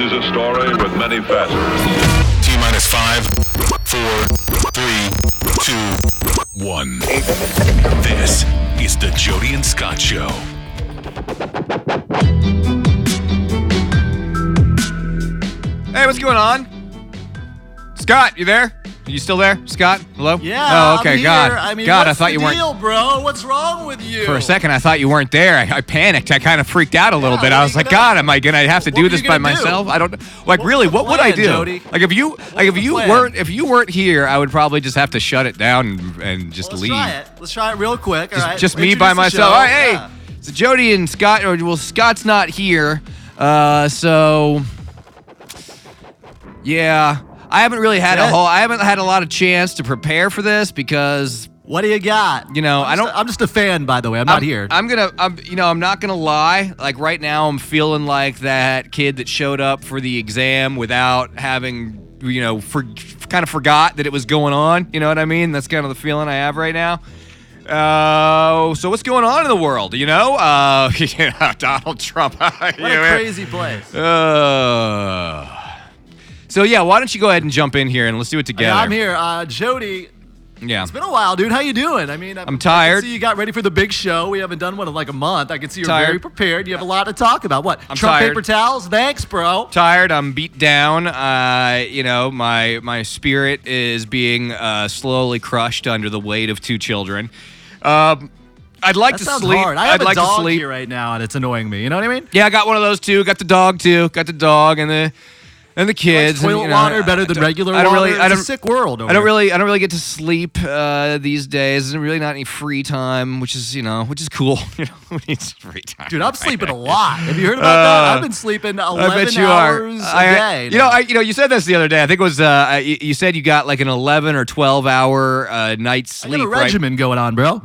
is a story with many facets. T-minus 5, 4, 3, 2, 1. This is the Jody and Scott Show. Hey, what's going on? Scott, you there? Are you still there, Scott? Hello? Yeah. Oh, okay. I'm here. God, I mean, God, I what's thought the you weren't. deal, bro? What's wrong with you? For a second, I thought you weren't there. I panicked. I kind of freaked out a little bit. I was like, God, am I gonna have to do this by myself? I don't. Like, really, what would I do? Jody? Like, if you weren't here, I would probably just have to shut it down and just leave. Let's try it real quick. All right. Just me by Introduce the myself. show. All right, hey, Yeah. so Jody and Scott. Well, Scott's not here, so yeah. I haven't really had I haven't had a lot of chance to prepare for this because What do you got? You know, I'm just a fan, by the way. I'm not here. I'm not gonna lie. Like right now, I'm feeling like that kid that showed up for the exam without having, kind of forgot that it was going on. You know what I mean? That's kind of the feeling I have right now. So what's going on in the world? Donald Trump. What a crazy place. So yeah, why don't you go ahead and jump in here and let's do it together. I'm here. Jody, Yeah. it's been a while, dude. How you doing? I mean, I'm tired. I can see you got ready for the big show. We haven't done one in like a month. I can see you're Tired. very prepared. You have a lot to talk about. What? I'm Trump tired. paper towels? Thanks, bro. Tired. I'm beat down. My spirit is being slowly crushed under the weight of two children. I'd like That to sounds sleep. hard. I have I'd like a dog to sleep. here right now, and it's annoying me. You know what I mean? Yeah, I got one of those too. Got the dog too. Got the dog and the kids. Toilet and, water better than regular water. It's a sick world. I don't really get to sleep these days. There's really not any free time, which is cool. Who needs free time? Dude, I'm sleeping a lot. Have you heard about that? I've been sleeping 11 hours a day. You said this the other day. I think it was you said you got like an 11 or 12 hour night's sleep. I got a regimen going on, bro.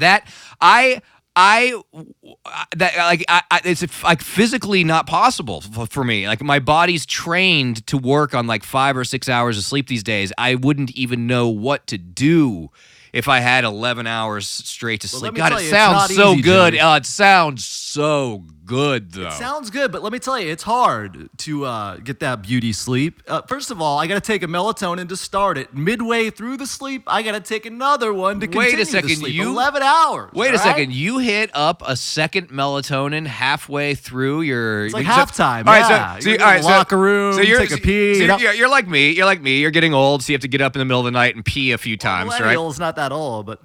It's like physically not possible for me. Like my body's trained to work on like 5 or 6 hours of sleep these days. I wouldn't even know what to do if I had 11 hours straight to sleep. God, it sounds so good. It sounds so good, though. It sounds good, but let me tell you, it's hard to get that beauty sleep. First of all, I got to take a melatonin to start it. Midway through the sleep, I got to take another one to continue the sleep. 11 hours. Wait a second. You hit up a second melatonin halfway through your... It's like halftime. All Yeah. right, You're in the locker room, take a pee. You're like me. You're getting old, so you have to get up in the middle of the night and pee a few times, right? Millennial's not that old, but...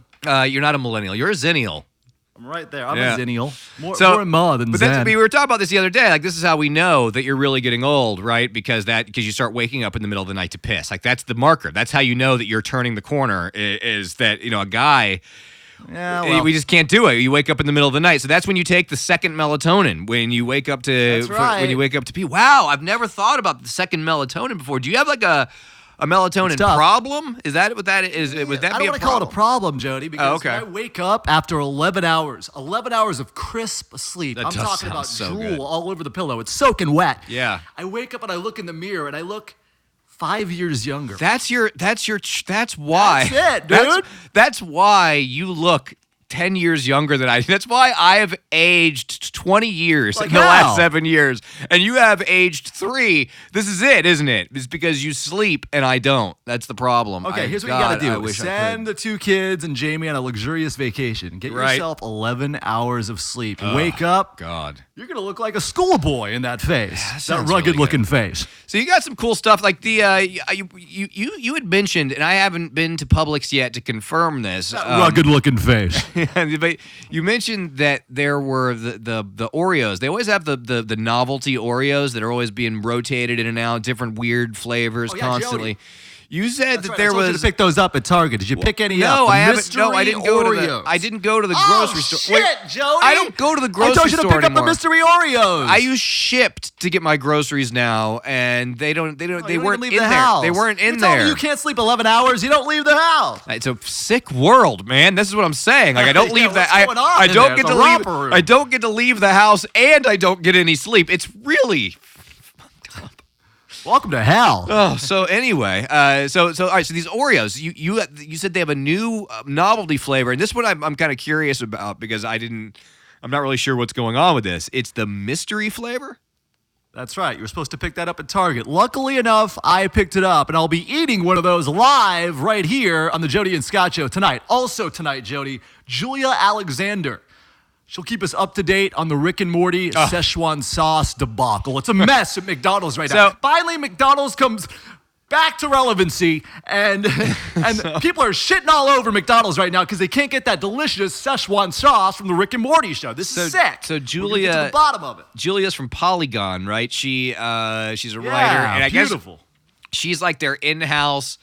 You're not a millennial. You're a zennial. I'm right there. I'm a zennial. More ma than but zen. We were talking about this the other day. Like, this is how we know that you're really getting old, right? Because you start waking up in the middle of the night to piss. Like, that's the marker. That's how you know that you're turning the corner. Is that a guy? Yeah, well. We just can't do it. You wake up in the middle of the night, so that's when you take the second melatonin. When you wake up to when you wake up to pee. Wow, I've never thought about the second melatonin before. Do you have like a melatonin problem? Is that what that is? Would that I be don't want to call it a problem, Jody, because when I wake up after 11 hours of crisp sleep. I'm talking about drool all over the pillow. It's soaking wet. Yeah. I wake up and I look in the mirror and I look 5 years younger. That's why. That's it, dude. That's why you look 10 years younger than I. That's why I have aged 20 years in the last 7 years, and you have aged 3. This is it, isn't it? It's because you sleep and I don't. That's the problem. Okay, here's what you got to do. Send the 2 kids and Jamie on a luxurious vacation. Get yourself 11 hours of sleep. Wake up. God. You're going to look like a schoolboy in that face. Yeah, that rugged-looking face. So you got some cool stuff. Like you had mentioned, and I haven't been to Publix yet to confirm this. Rugged-looking face. But you mentioned that there were the Oreos. They always have the novelty Oreos that are always being rotated in and out, different weird flavors constantly. Jody. You said That's that right. there I told you was to pick those up at Target. Did you pick any up? No, I haven't. Mystery No, I didn't go Oreos. to the. I didn't go to the grocery store. Shit, Wait, Jody! I don't go to the grocery store I told you to pick anymore. up the mystery Oreos. I use Shipped to get my groceries now, and they weren't in house. there. They weren't in you there. You can't sleep 11 hours. You don't leave the house. It's a sick world, man. This is what I'm saying. Like I don't leave what's going on I in don't there? get It's to a leave. romper room. I don't get to leave the house, and I don't get any sleep. It's really. Welcome to hell. Oh, so anyway, so all right. So these Oreos, you said they have a new novelty flavor, and this one I'm kind of curious about because I'm not really sure what's going on with this. It's the mystery flavor. That's right. You were supposed to pick that up at Target. Luckily enough, I picked it up, and I'll be eating one of those live right here on the Jody and Scott Show tonight. Also tonight, Jody, Julia Alexander. She'll keep us up to date on the Rick and Morty Szechuan sauce debacle. It's a mess at McDonald's right now. Finally, McDonald's comes back to relevancy, and people are shitting all over McDonald's right now because they can't get that delicious Szechuan sauce from the Rick and Morty show. This is sick. So Julia, we're gonna get to the bottom of it. Julia's from Polygon, right? She's a writer, and I guess she's like their in-house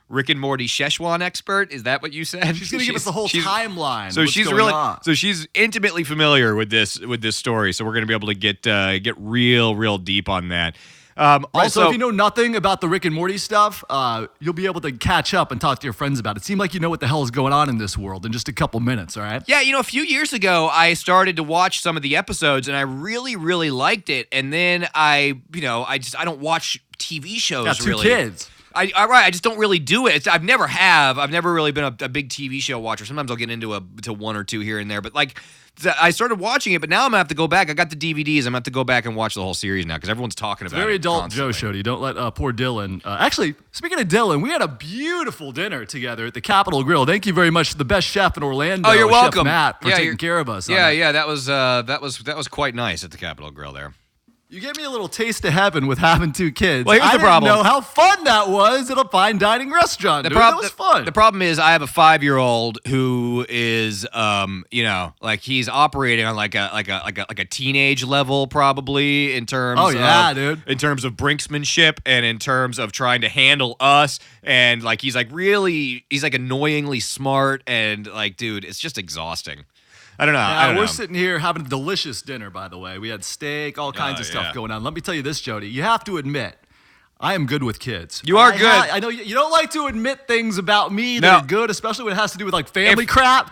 Rick and Morty Szechuan expert. Is that what you said? She's gonna give us the whole timeline. So she's intimately familiar with this story. So we're gonna be able to get real deep on that. Also, if you know nothing about the Rick and Morty stuff, you'll be able to catch up and talk to your friends about it. It seemed like you know what the hell is going on in this world in just a couple minutes, all right? Yeah, a few years ago, I started to watch some of the episodes, and I really liked it. And then I don't watch TV shows. Got two really. kids. I just don't really do it. I've never really been a big TV show watcher. Sometimes I'll get into to one or two here and there, but I started watching it, but now I'm gonna have to go back. I got the DVDs. I'm gonna have to go back and watch the whole series now because everyone's talking about it. Very adult constantly. Joe Shody. Don't let poor Dylan. Actually, speaking of Dylan, we had a beautiful dinner together at the Capitol Grill. Thank you very much to the best chef in Orlando. Oh, you're welcome, Chef Matt, for taking care of us. Yeah. That was quite nice at the Capitol Grill there. You gave me a little taste of heaven with having two kids. Well, here's the problem. I didn't know how fun that was at a fine dining restaurant. That was fun. The problem is I have a 5-year-old who is, he's operating on like a teenage level probably in terms. Oh yeah, dude. In terms of brinksmanship and in terms of trying to handle us, and he's annoyingly smart, and dude, it's just exhausting. I don't know. Yeah, we're sitting here having a delicious dinner, by the way. We had steak, all kinds of stuff going on. Let me tell you this, Jody. You have to admit, I am good with kids. You are good. I know you don't like to admit things about me that are good, especially when it has to do with family crap.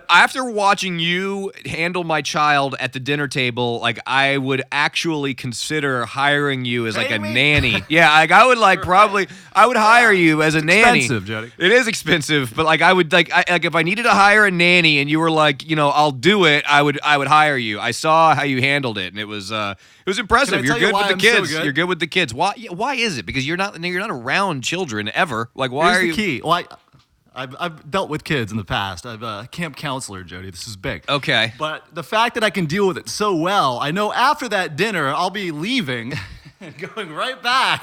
After watching you handle my child at the dinner table, I would actually consider hiring you as a nanny. Yeah, I would I would hire you as a nanny. Expensive, Jody. It is expensive, but I would if I needed to hire a nanny and you were I'll do it, I would hire you. I saw how you handled it, and it was impressive. You're good with the kids. You're good with the kids. Why is it? Because you're not around children ever. Why are you? Here's the key. Well, I've dealt with kids in the past. I'm a camp counselor, Jody. This is big. Okay. But the fact that I can deal with it so well, I know after that dinner I'll be leaving. Going right back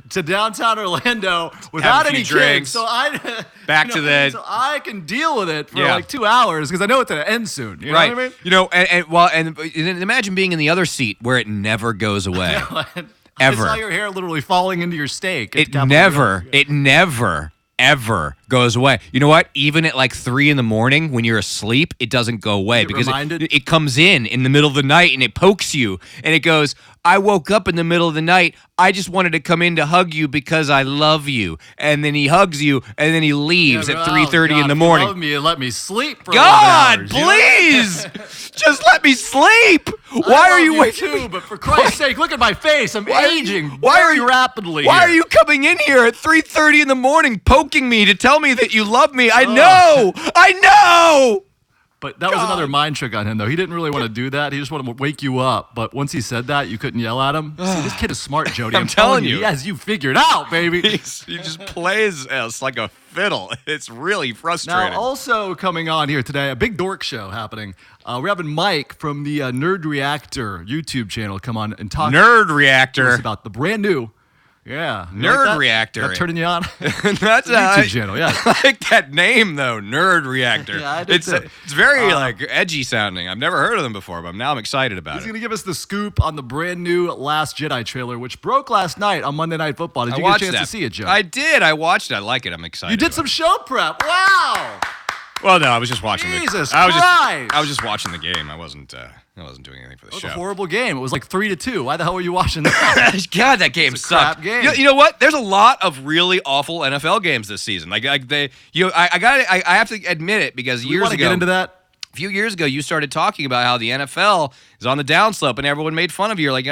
to downtown Orlando without any drinks. kids. So I so I can deal with it for 2 hours because I know it's gonna end soon. You know what I mean? And imagine being in the other seat where it never goes away. Ever. I saw your hair literally falling into your steak. It never ever goes away. You know what? Even at 3 a.m. when you're asleep, it doesn't go away because it comes in the middle of the night and it pokes you and it goes, I woke up in the middle of the night. I just wanted to come in to hug you because I love you. And then he hugs you and then he leaves at 3:30 in the morning. Love me and let me sleep for God, 11 hours, please. Just let me sleep. Why are you waking me? But for Christ's sake, look at my face. I'm aging very rapidly. Why are you coming in here at 3:30 in the morning poking me to tell me that you love me? I know. But that was another mind trick on him, though. He didn't really want to do that. He just wanted to wake you up. But once he said that, you couldn't yell at him. See, this kid is smart, Jody. I'm telling you. He has you figured out, baby. He just plays us like a fiddle. It's really frustrating. Now, also coming on here today, a big dork show happening. We're having Mike from the Nerd Reactor YouTube channel come on and talk Nerd Reactor to us about the brand new Nerd Reactor. That turning you on? That's a YouTube channel, yeah. I like that name, though, Nerd Reactor. Yeah, I did too. It's very, edgy sounding. I've never heard of them before, but now I'm excited about it. He's going to give us the scoop on the brand new Last Jedi trailer, which broke last night on Monday Night Football. Did you get a chance to see it, Joe? I did. I watched it. I like it. I'm excited. You did some show prep. Wow! Well, no, I was just watching Jesus Christ! I was just watching the game. I wasn't doing anything for the show. It was a horrible game. It was 3-2. Why the hell were you watching that? God, that game sucked. Crap game. You know what? There's a lot of really awful NFL games this season. I have to admit it because years ago. Want to get into that? A few years ago, you started talking about how the NFL is on the downslope, and everyone made fun of you. You're like,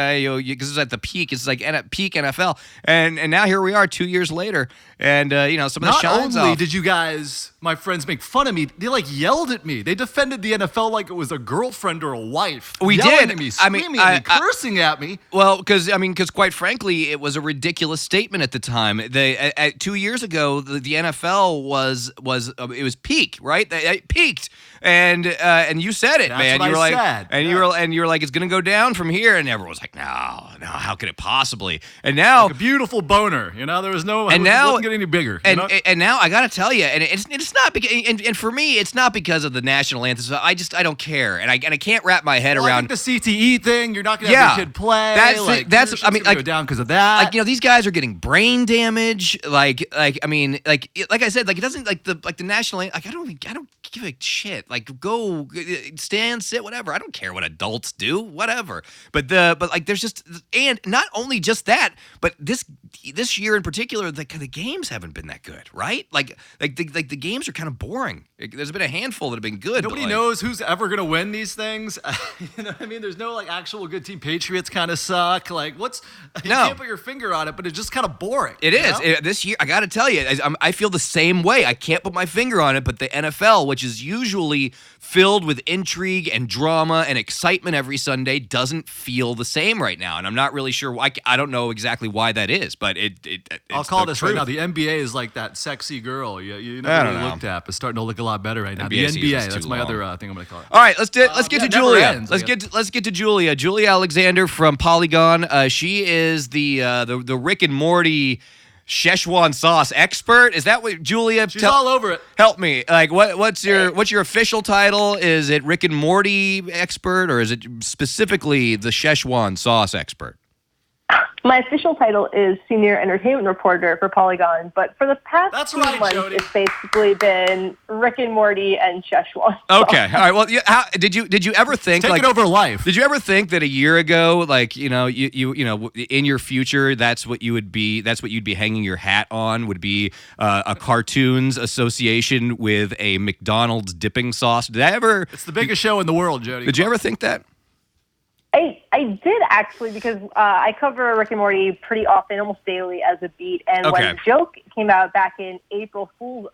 because it's at the peak. It's like peak NFL, and now here we are, 2 years later, and some of the shines off. Not only did you guys, my friends, make fun of me, they like yelled at me. They defended the NFL like it was a girlford or a wife. We yelling did. At me, screaming at me, cursing at me. Well, because quite frankly, it was a ridiculous statement at the time. 2 years ago, the NFL was peak, right? It peaked. And you said it, That's man. What you were I like, said. you were like, it's gonna go down from here, and everyone was like, no, how could it possibly? And now, like a beautiful boner, there was no, and now it wasn't getting any bigger. And now I gotta tell you, and it's not because, and for me, it's not because of the national anthem. I don't care, and I can't wrap my head around I think the CTE thing. You're not gonna have your kid play. That's I mean, go down because of that. These guys are getting brain damage. Like I said, it doesn't the national anthem. I don't give a shit. Like, go stand, sit, whatever. I don't care what adults do, whatever. But there's just, and not only just that, but this year in particular, the games haven't been that good, right? Like the games are kind of boring. There's been a handful that have been good. Nobody knows who's ever gonna win these things. You know what I mean? There's no actual good team. Patriots kind of suck. Like you can't put your finger on it, but it's just kind of boring. It is. This year, I got to tell you, I feel the same way. I can't put my finger on it, but the NFL, which is usually filled with intrigue and drama and excitement every Sunday, doesn't feel the same right now. And I'm not really sure why. I don't know exactly why that is, but I'll call this right now. The NBA is like that sexy girl you never really looked at, but starting to look a lot better right now. The NBA, that's my other thing I'm going to call it. All right, let's get to Julia. Let's get to Julia. Julia Alexander from Polygon. She is the Rick and Morty Szechuan sauce expert. Is that what Julia? She's all over it. Help me. Like, what's your official title? Is it Rick and Morty expert, or is it specifically the Szechuan sauce expert? My official title is Senior Entertainment Reporter for Polygon, but for the past 2 months, Jody. It's basically been Rick and Morty and Szechuan. Okay, all right. Well, did you ever think take it over life? Did you ever think that a year ago, you in your future, that's what you'd be hanging your hat on, would be a cartoons association with a McDonald's dipping sauce? Did I ever? It's the biggest show in the world, Jody. Did you ever think that? I did actually, because I cover Rick and Morty pretty often, almost daily as a beat. And when the joke came out back in April Fool's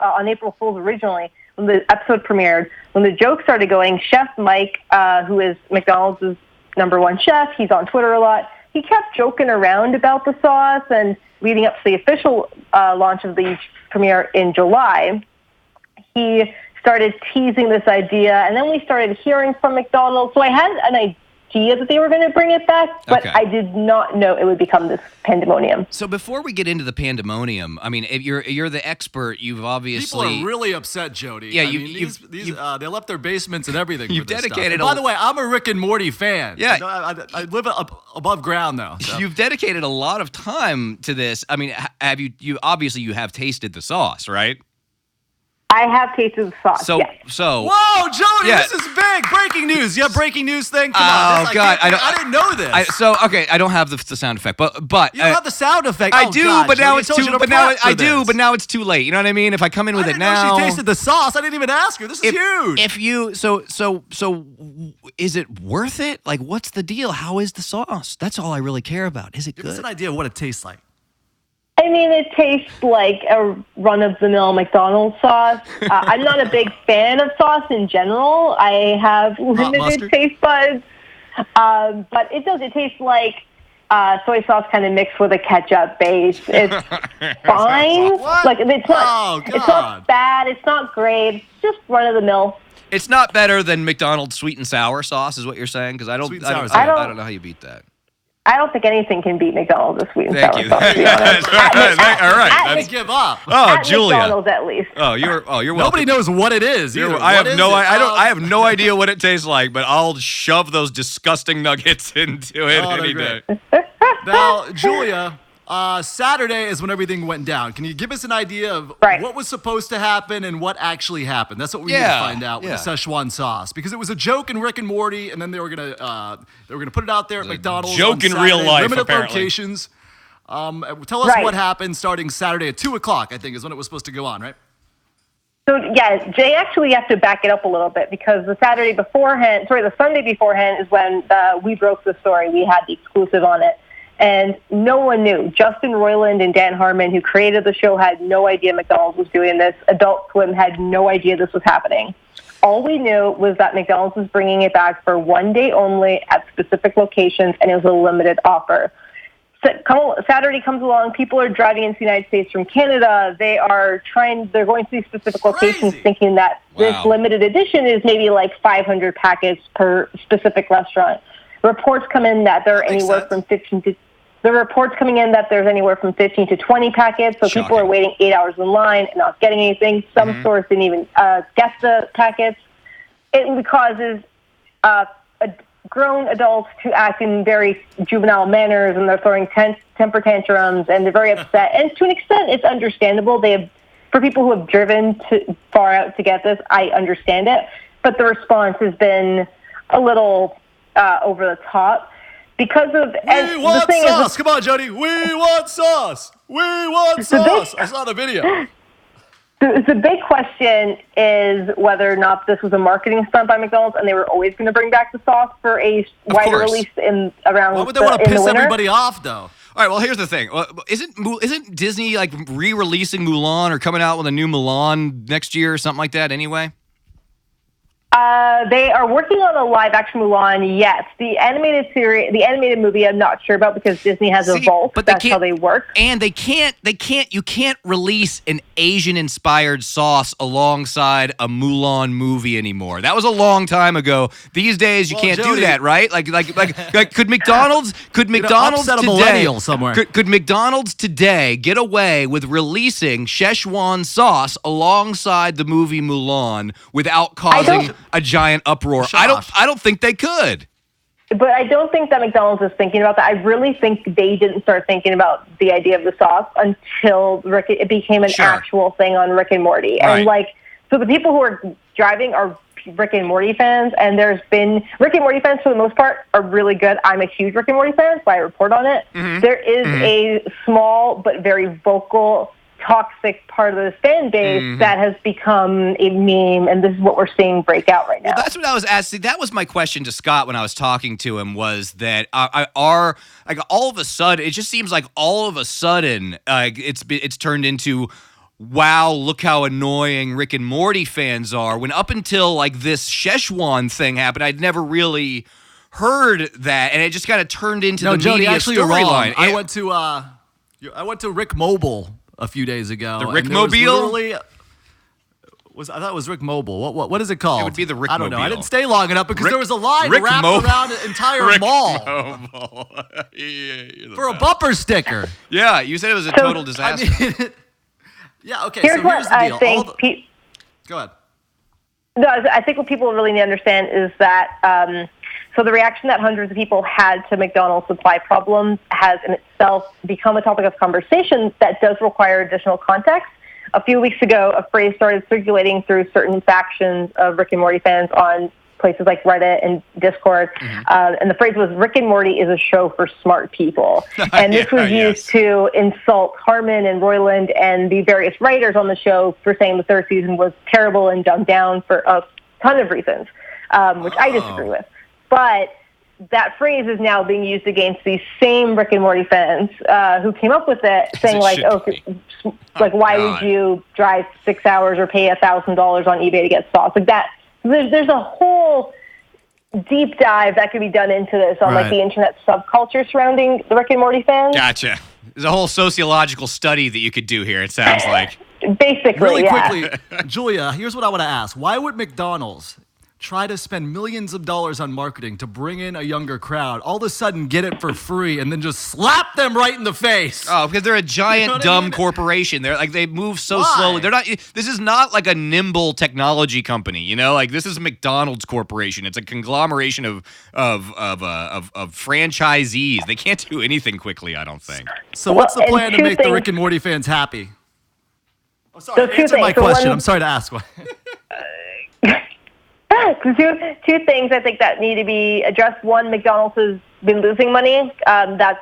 originally, when the episode premiered, when the joke started going, Chef Mike, who is McDonald's #1 chef, he's on Twitter a lot. He kept joking around about the sauce, and leading up to the official launch of the premiere in July, he started teasing this idea, and then we started hearing from McDonald's. So I had an idea that they were going to bring it back, but I did not know it would become this pandemonium. So before we get into the pandemonium, I mean, if you're the expert. You've obviously people are really upset, Jody. Yeah, they left their basements and everything. You've dedicated. By the way, I'm a Rick and Morty fan. Yeah, I live up above ground though. So. You've dedicated a lot of time to this. I mean, have you obviously you have tasted the sauce, right? I have tasted the sauce. So, yes. Whoa, Jody, this is big. Breaking news. You have breaking news thing? Come on. God, I didn't know this. I don't have the sound effect, but you don't have the sound effect. I do, God, but now Jody, it's too. But now it's too late. You know what I mean? If I come in with it now, I didn't know she tasted the sauce. I didn't even ask her. This is huge. If you so, is it worth it? Like, what's the deal? How is the sauce? That's all I really care about. Is it good? Give us an idea of what it tastes like. I mean, it tastes like a run-of-the-mill McDonald's sauce. I'm not a big fan of sauce in general. I have limited taste buds. But it does. It tastes like soy sauce kind of mixed with a ketchup base. It's fine. Like, it's not bad. It's not great. It's just run-of-the-mill. It's not better than McDonald's sweet and sour sauce, is what you're saying? Because I don't know how you beat that. I don't think anything can beat McDonald's with sweet and sour sauce, to be honest. All right. Let's give up. Oh, Julia. McDonald's, at least. You're welcome. Nobody knows what it is. I have no idea what it tastes like, but I'll shove those disgusting nuggets into it any day. Now, Julia, Saturday is when everything went down. Can you give us an idea of what was supposed to happen and what actually happened? That's what we need to find out with the Szechuan sauce, because it was a joke in Rick and Morty, and then they were gonna put it out there at McDonald's. Joke in real life, limited apparently. locations. Tell us what happened starting Saturday at 2:00. I think is when it was supposed to go on, right? So, yeah, Jay, actually, you have to back it up a little bit because the Sunday beforehand is when we broke the story. We had the exclusive on it. And no one knew. Justin Roiland and Dan Harmon, who created the show, had no idea McDonald's was doing this. Adult Swim had no idea this was happening. All we knew was that McDonald's was bringing it back for one day only at specific locations, and it was a limited offer. Saturday comes along, people are driving into the United States from Canada. They're going to these specific locations thinking that this limited edition is maybe like 500 packets per specific restaurant. Reports come in that there are anywhere from 15 to 20 packets, so people are waiting 8 hours in line and not getting anything. Some stores didn't even get the packets. It causes grown adults to act in very juvenile manners, and they're throwing temper tantrums, and they're very upset. And to an extent, it's understandable. For people who have driven far out to get this, I understand it. But the response has been a little over the top because of. We want sauce. Come on, Jody. We want sauce. We want sauce. I saw the video. The big question is whether or not this was a marketing stunt by McDonald's, and they were always going to bring back the sauce for a wider release around. Why would they want to piss everybody off, though? All right, well, here's the thing. Isn't Disney like re-releasing Mulan or coming out with a new Mulan next year or something like that anyway? They are working on a live-action Mulan. Yes, the animated movie, I'm not sure about because Disney has a vault. But that's how they work. And you can't release an Asian-inspired sauce alongside a Mulan movie anymore. That was a long time ago. These days, you can't do that, right? Like, could McDonald's upset a millennial somewhere? Could McDonald's today get away with releasing Szechuan sauce alongside the movie Mulan without causing a giant uproar? I don't think they could. But I don't think that McDonald's is thinking about that. I really think they didn't start thinking about the idea of the sauce until it became an actual thing on Rick and Morty. Right. And so the people who are driving are Rick and Morty fans, and Rick and Morty fans for the most part are really good. I'm a huge Rick and Morty fan, so I report on it. Mm-hmm. There is a small but very vocal toxic part of the fan base that has become a meme, and this is what we're seeing break out right now. Well, that's what I was asking. That was my question to Scott when I was talking to him, was that all of a sudden, it just seems like all of a sudden it's turned into, wow, look how annoying Rick and Morty fans are, when up until like this Szechuan thing happened, I'd never really heard that, and it just kind of turned into the media storyline. I went to Rick Mobile a few days ago. The Rick Mobile? I thought it was Rick Mobile. What is it called? It would be the Rick I don't Mobile. know. I didn't stay long enough because there was a line wrapped around an entire mall. For a bumper sticker. Yeah, you said it was a total disaster. Okay, here's the deal. Go ahead. No, I think what people really need to understand is that so the reaction that hundreds of people had to McDonald's supply problems has in itself become a topic of conversation that does require additional context. A few weeks ago, a phrase started circulating through certain factions of Rick and Morty fans on places like Reddit and Discord, and the phrase was, Rick and Morty is a show for smart people. And this was used to insult Harmon and Roiland and the various writers on the show for saying the third season was terrible and dumbed down for a ton of reasons, which I disagree with. But that phrase is now being used against these same Rick and Morty fans who came up with it, saying why would you drive 6 hours or pay $1,000 on eBay to get sauce like that? There's a whole deep dive that could be done into this on the internet subculture surrounding the Rick and Morty fans. Gotcha. There's a whole sociological study that you could do here, it sounds like. Basically, really quickly, Julia, here's what I want to ask. Why would McDonald's try to spend millions of dollars on marketing to bring in a younger crowd, all of a sudden get it for free, and then just slap them right in the face? Oh, because they're a giant dumb corporation. They move so slowly. They're not. This is not like a nimble technology company. This is McDonald's Corporation. It's a conglomeration of franchisees. They can't do anything quickly, I don't think. So what's the plan to make the Rick and Morty fans happy? Oh, sorry, answer my question. I'm sorry to ask one. Two things I think that need to be addressed. One, McDonald's has been losing money. That's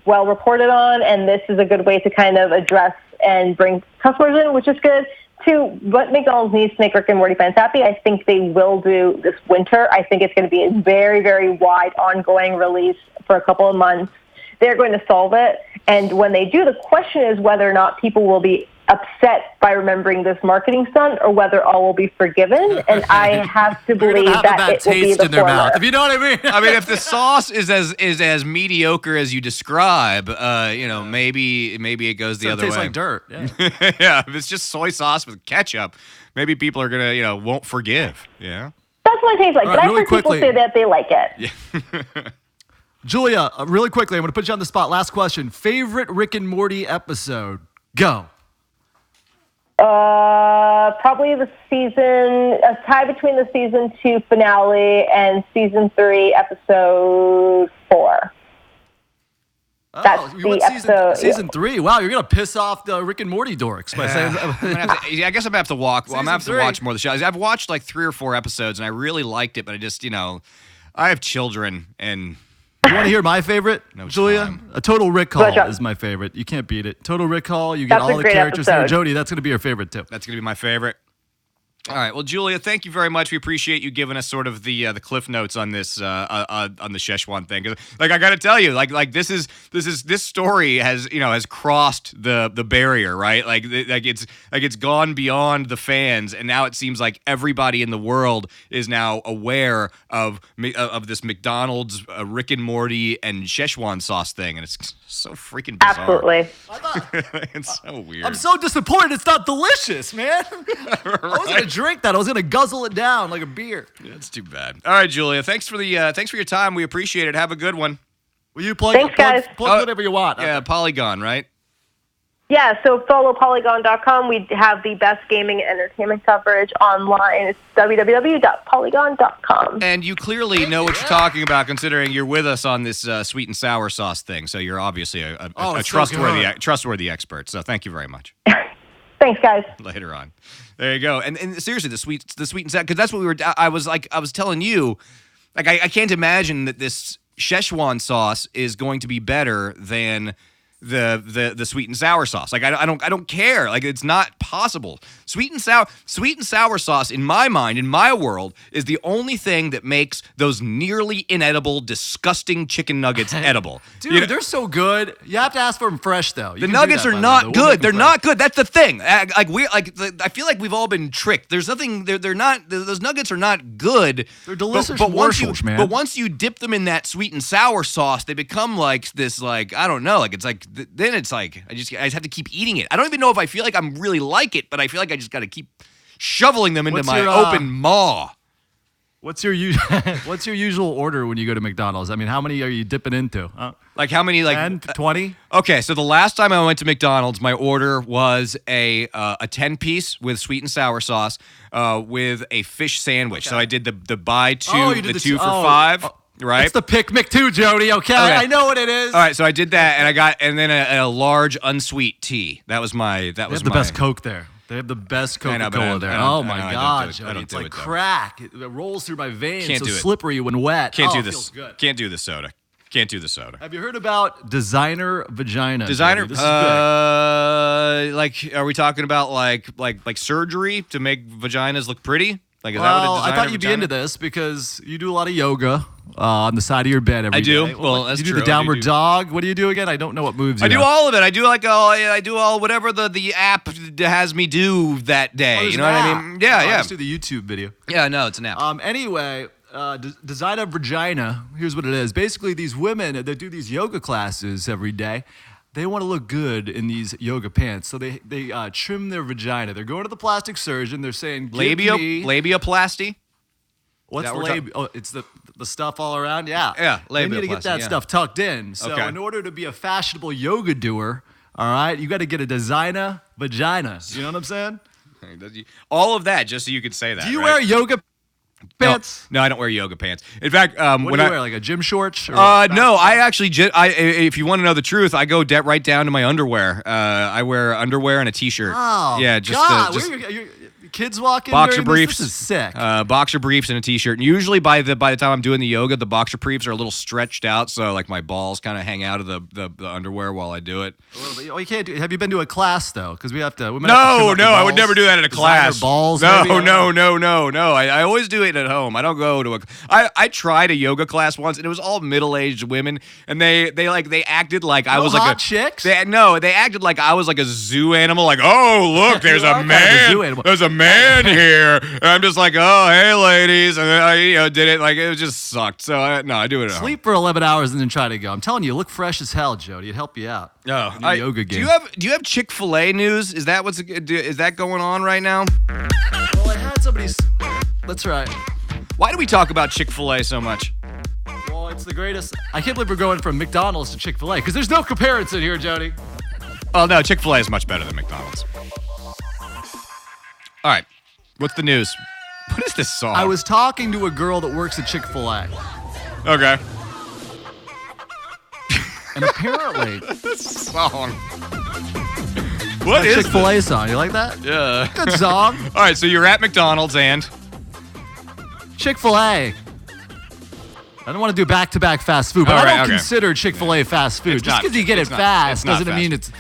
well reported on, and this is a good way to kind of address and bring customers in, which is good. what McDonald's needs to make Rick and Morty fans happy, I think they will do this winter. I think it's going to be a very, very wide ongoing release for a couple of months. They're going to solve it. And when they do, the question is whether or not people will be upset by remembering this marketing stunt or whether all will be forgiven. And I have to believe that it will be the in their former. mouth, if you know what I mean. I mean, if the sauce is as mediocre as you describe, maybe it goes the other way. It tastes like dirt. Yeah. Yeah, if it's just soy sauce with ketchup, maybe people are gonna, won't forgive. Yeah. That's what it tastes like. All right, but I've really heard people quickly. say that they like it. Yeah. Julia, really quickly, I'm going to put you on the spot. Last question. Favorite Rick and Morty episode? Go. Probably the season, a tie between the season 2 finale and season 3, episode 4. That's the episode. Season 3. Wow, you're going to piss off the Rick and Morty dorks by saying I guess I'm going to have to I'm going to have to Season watch more of the show. I've watched like 3 or 4 episodes and I really liked it, but I just, I have children and... You want to hear my favorite, No Julia? time. A Total Recall is my favorite. You can't beat it. Total Recall, you get That's all a the great characters there. episode. Jody, that's going to be your favorite too. That's going to be my favorite. All right. Well, Julia, thank you very much. We appreciate you giving us sort of the cliff notes on this on the Szechuan thing. 'Cause, like I got to tell you, like this story has crossed the barrier, right? Like it's gone beyond the fans, and now it seems like everybody in the world is now aware of this McDonald's Rick and Morty and Szechuan sauce thing, and it's so freaking bizarre. Absolutely. It's so weird. I'm so disappointed it's not delicious, man. I was going to drink that. I was going to guzzle it down like a beer. That's too bad. All right, Julia. Thanks for your time. We appreciate it. Have a good one. Will you plug Thanks, guys. whatever you want? Yeah, Polygon, right? Yeah, so follow Polygon.com. We have the best gaming and entertainment coverage online. It's www.polygon.com. And you clearly know what you're talking about, considering you're with us on this sweet and sour sauce thing. So you're obviously a it's so trustworthy expert. So thank you very much. Thanks, guys. Later on. There you go. And seriously, the sweet and sour, because that's what we were. I was telling you, like I can't imagine that this Szechuan sauce is going to be better than the sweet and sour sauce. Like I don't care. Like it's not possible. Sweet and sour sauce in my mind, in my world, is the only thing that makes those nearly inedible, disgusting chicken nuggets edible. Dude, they're so good. You have to ask for them fresh, though. The nuggets are not good. They're not good. That's the thing. I feel like we've all been tricked. There's nothing. They're not. Those nuggets are not good. They're delicious But morsels, man. But once you dip them in that sweet and sour sauce, they become like this. Like I don't know. Like it's like then it's like I just have to keep eating it. I don't even know if I feel like I'm really like it, but I feel like I just got to keep shoveling them into my open maw. What's your usual order when you go to McDonald's? I mean, how many are you dipping into? Like how many? Like 10, 20? Okay, so the last time I went to McDonald's, my order was a 10-piece with sweet and sour sauce with a fish sandwich. Okay. So I did the buy two, the 2 for $5. Right, it's the Pick McTwo, Jody. Okay, I know what it is. All right, so I did that, and then a large unsweet tea. That was my. They have the best Coke there. They have the best Coca-Cola there. Oh my God, Jody! It's like crack. It rolls through my veins. Can't do it. Slippery when wet. Can't do it this. Feels good. Can't do the soda. Can't do the soda. Have you heard about designer vagina? Designer, Jody? This is big. like, are we talking about like surgery to make vaginas look pretty? Like, is that Well, what a I designer thought you'd be vagina? into this because you do a lot of yoga on the side of your bed every day. I do. Well, that's you do true. the downward dog. What do you do again? I don't know what moves you I do all of it. I do I do all whatever the app has me do that day. You know what I mean? Yeah, I yeah. just do the YouTube video. Yeah, no, it's an app. Anyway, designer vagina. Here's what it is. Basically, these women that do these yoga classes every day, they want to look good in these yoga pants, so they trim their vagina. They're going to the plastic surgeon. They're saying, Labiaplasty. What's the labia? Oh, it's the stuff all around? Yeah. Yeah, They need to get labiaplasty, that yeah. stuff tucked in. So Okay. in order to be a fashionable yoga doer, all right, you got to get a designer vagina. You know what I'm saying? All of that just so you could say that. Do you right? wear yoga pants? No, I don't wear yoga pants. In fact, What do you wear, like a gym shorts? Or no, I actually, if you want to know the truth, I go right down to my underwear. I wear underwear and a t-shirt. Oh, yeah, just, God. just You're Kids walk in boxer during briefs. This is sick. Boxer briefs and a t-shirt. And usually by the time I'm doing the yoga, the boxer briefs are a little stretched out, so like my balls kind of hang out of the underwear while I do it. You can't do. Have you been to a class though? Because we have to. No, I would never do that at a class. Balls. No. I always do it at home. I don't go to a. I tried a yoga class once, and it was all middle-aged women, and they acted like I was like hot chicks. They acted like I was like a zoo animal. Like, oh look, there's a man. There's a man here. And I'm just like, oh hey ladies, and then I did it like it just sucked. So I do it at home. Sleep for 11 hours and then try to go. I'm telling you, look fresh as hell, Jody. It'd help you out. No, yoga game. Do you have Chick-fil-A news? Is that going on right now? Well, I had somebody's. That's right. Why do we talk about Chick-fil-A so much? Well, it's the greatest. I can't believe we're going from McDonald's to Chick-fil-A because there's no comparison here, Jody. Oh no, Chick-fil-A is much better than McDonald's. All right, what's the news? What is this song? I was talking to a girl that works at Chick-fil-A. Okay. And apparently, song. What is Chick-fil-A song? You like that? Yeah. Good song. All right, so you're at McDonald's and Chick-fil-A. I don't want to do back-to-back fast food, but I don't consider Chick-fil-A fast food. Just because you get it fast doesn't mean it's.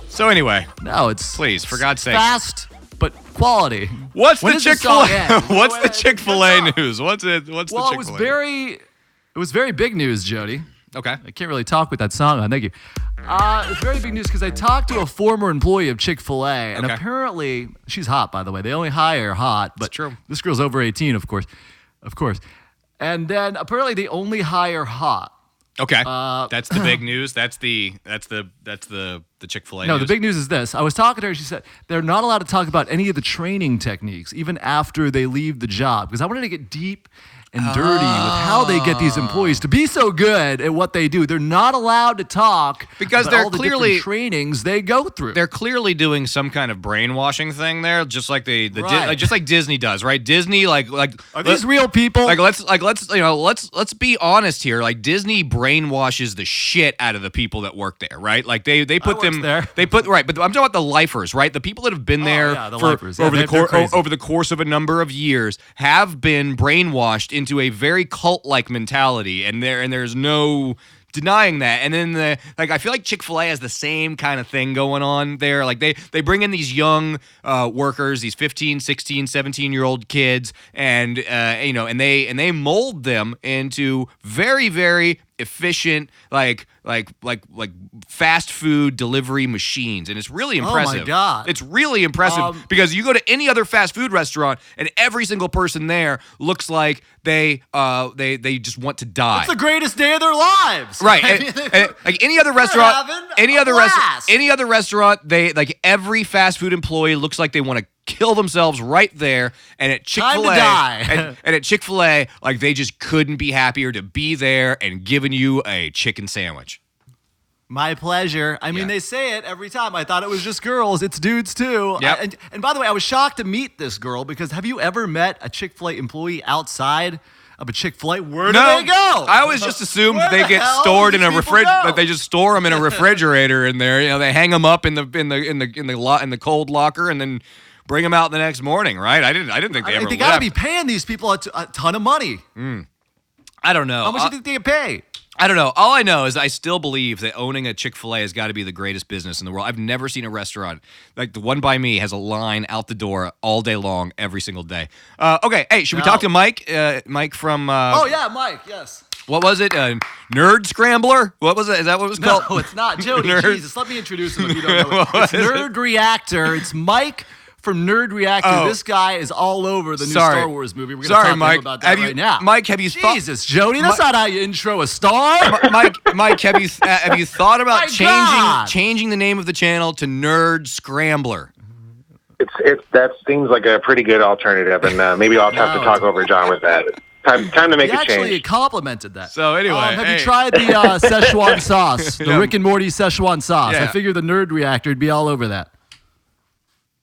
So anyway. No, it's. Please, for God's sake. Fast, but quality. What's the Chick-fil-A? What's the Chick-fil-A news? What's the Chick-fil-A? Well, it was very big news, Jody. Okay. I can't really talk with that song on. Thank you. It's very big news because I talked to a former employee of Chick-fil-A, and apparently she's hot. By the way, they only hire hot, but true. This girl's over 18, of course. And then apparently they only hire hot. Okay. That's the big news. That's the Chick-fil-A No, news. the big news is this. I was talking to her. She said they're not allowed to talk about any of the training techniques, even after they leave the job, because I wanted to get deep and dirty with how they get these employees to be so good at what they do. They're not allowed to talk because about they're all the clearly different trainings they go through. They're clearly doing some kind of brainwashing thing there, just like just like Disney does, right? Disney like are these real people? Let's be honest here. Like Disney brainwashes the shit out of the people that work there, right? Like they put them there. They put right, but I'm talking about the lifers, right? The people that have been there over the course of a number of years have been brainwashed into a very cult-like mentality, and there's no denying that. And then I feel like Chick-fil-A has the same kind of thing going on there. Like they bring in these young workers, these 15, 16, 17-year-old kids, and they mold them into very, very efficient like fast food delivery machines, and it's really impressive. Oh my God. It's really impressive because you go to any other fast food restaurant and every single person there looks like they just want to die. It's the greatest day of their lives. Right. and like any other restaurant, any other restaurant, they like every fast food employee looks like they want to kill themselves right there. And at Chick-fil-A, time to die. and at Chick-fil-A, like they just couldn't be happier to be there and giving you a chicken sandwich. My pleasure. I mean, they say it every time. I thought it was just girls. It's dudes too. Yep. And by the way, I was shocked to meet this girl because have you ever met a Chick-fil-A employee outside of a Chick-fil-A? Where do they go? I always just assumed they get stored in a refrigerator. That they just store them in a refrigerator in there. You know, they hang them up in the cold locker and then bring them out the next morning. Right? I didn't think they ever. They left. got to be paying these people a ton of money. I don't know. How much do you think they get paid? I don't know. All I know is I still believe that owning a Chick-fil-A has got to be the greatest business in the world. I've never seen a restaurant like the one by me has a line out the door all day long, every single day. Okay, hey, should we talk to Mike? Mike from... oh, yeah, Mike, yes. What was it? Nerd Scrambler? What was it? Is that what it was called? No, it's not. Jody, Jesus, let me introduce him if you don't know. It's Nerd Reactor. It's Mike from Nerd Reactor. Oh. This guy is all over the new Star Wars movie. We're going to talk to Mike. him about that right now. Mike, have you thought... Jesus, Jody, that's not how you intro a star. Mike, have you thought about God. changing the name of the channel to Nerd Scrambler? That seems like a pretty good alternative, and maybe I'll have to talk over John with that. Time to make a change. He actually complimented that. So anyway, have you tried the Szechuan sauce, the Rick and Morty Szechuan sauce? Yeah. I figured the Nerd Reactor would be all over that.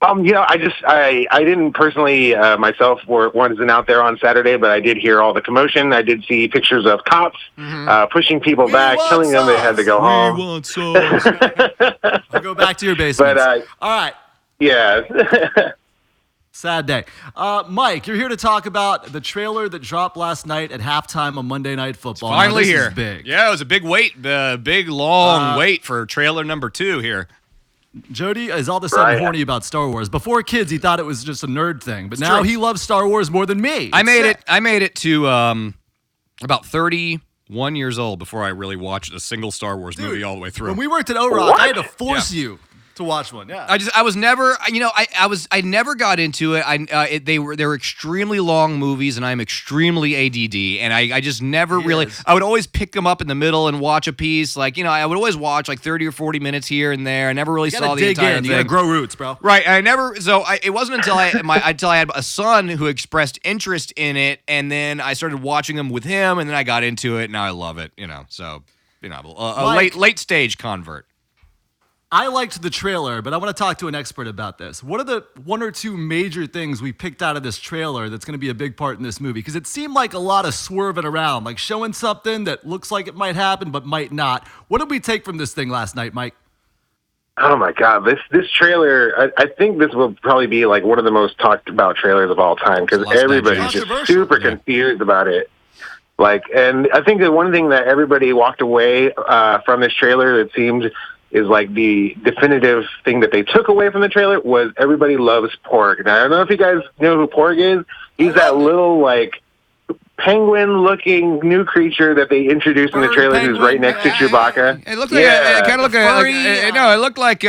I didn't personally myself wasn't out there on Saturday, but I did hear all the commotion. I did see pictures of cops pushing people back, telling them they had to go home. We want sauce. I'll go back to your basement. But all right. Yeah. Sad day. Mike, you're here to talk about the trailer that dropped last night at halftime on Monday Night Football. It's finally this here. Is big. Yeah, it was a big wait, big long wait for trailer number 2 here. Jody is all of a sudden horny about Star Wars. Before kids, he thought it was just a nerd thing, but now he loves Star Wars more than me. I made it to about 31 years old before I really watched a single Star Wars movie all the way through. When we worked at O-Rock, I had to force you to watch one. Yeah. I was never, I never got into it. They were extremely long movies, and I'm extremely ADD, and I just never really. I would always pick them up in the middle and watch a piece. Like, I would always watch like 30 or 40 minutes here and there. I never really saw the entire thing. You gotta grow roots, bro. Right. I never. So it wasn't until I had a son who expressed interest in it, and then I started watching them with him, and then I got into it, and now I love it. So a late stage convert. I liked the trailer, but I want to talk to an expert about this. What are the 1 or 2 major things we picked out of this trailer that's going to be a big part in this movie? Because it seemed like a lot of swerving around, like showing something that looks like it might happen but might not. What did we take from this thing last night, Mike? Oh my God, this trailer, I think this will probably be like one of the most talked about trailers of all time because everybody's just super confused about it. And I think that one thing that everybody walked away from this trailer that seemed is like the definitive thing that they took away from the trailer was everybody loves Porg. Now, I don't know if you guys know who Porg is. He's that little like penguin-looking new creature that they introduced in the trailer who's right next to Chewbacca. It looked like it kind of looked it looked like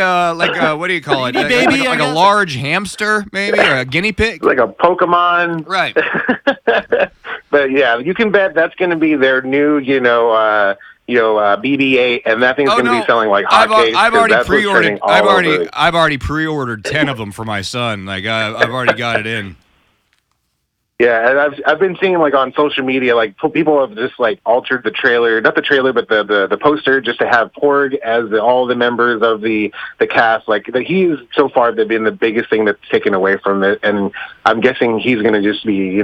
what do you call it? Like a large hamster, maybe, or a guinea pig, like a Pokemon, right? But yeah, you can bet that's going to be their new, BB-8, and that thing's going to be selling like hotcakes. I've already pre-ordered. I've already pre-ordered 10 of them for my son. Like I've already got it in. Yeah, and I've been seeing like on social media, like people have just like altered the trailer, not the trailer, but the poster, just to have Porg as all the members of the cast. Like he's so far been the biggest thing that's taken away from it, and I'm guessing he's going to just be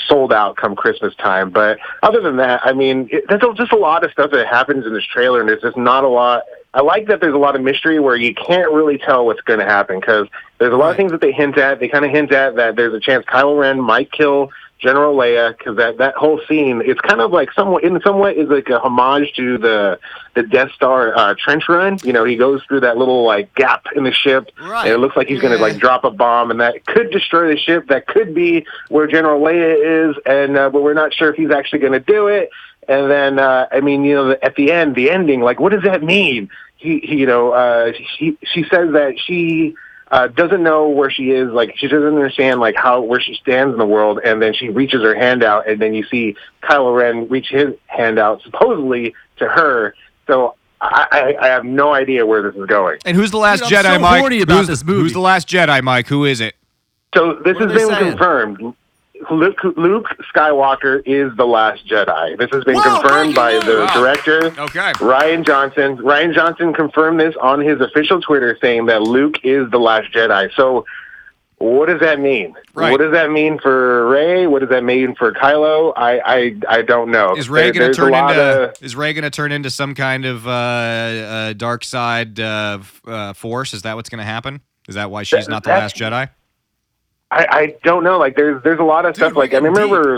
sold out come Christmas time. But other than that, I mean, there's just a lot of stuff that happens in this trailer, and there's just not a lot. I like that there's a lot of mystery where you can't really tell what's going to happen because there's a lot of things that they hint at. They kind of hint at that there's a chance Kylo Ren might kill General Leia because that whole scene, it's kind of like in some way is like a homage to the Death Star trench run. He goes through that little like gap in the ship, and it looks like he's going to like drop a bomb, and that could destroy the ship. That could be where General Leia is, and but we're not sure if he's actually going to do it. And then, at the end, the ending, like, what does that mean? She says that she doesn't know where she is, like, she doesn't understand, like, where she stands in the world, and then she reaches her hand out, and then you see Kylo Ren reach his hand out, supposedly, to her. So I have no idea where this is going. And who's the last Jedi, Mike? Who's the last Jedi, Mike? Who is it? So this has been confirmed. Luke Skywalker is the last Jedi. This has been confirmed by the director, Ryan Johnson. Ryan Johnson confirmed this on his official Twitter, saying that Luke is the last Jedi. So what does that mean? Right. What does that mean for Rey? What does that mean for Kylo? I don't know. Is Rey going to turn into some kind of dark side force? Is that what's going to happen? Is that why she's not the last Jedi? I don't know. Like, there's a lot of stuff. Like, I remember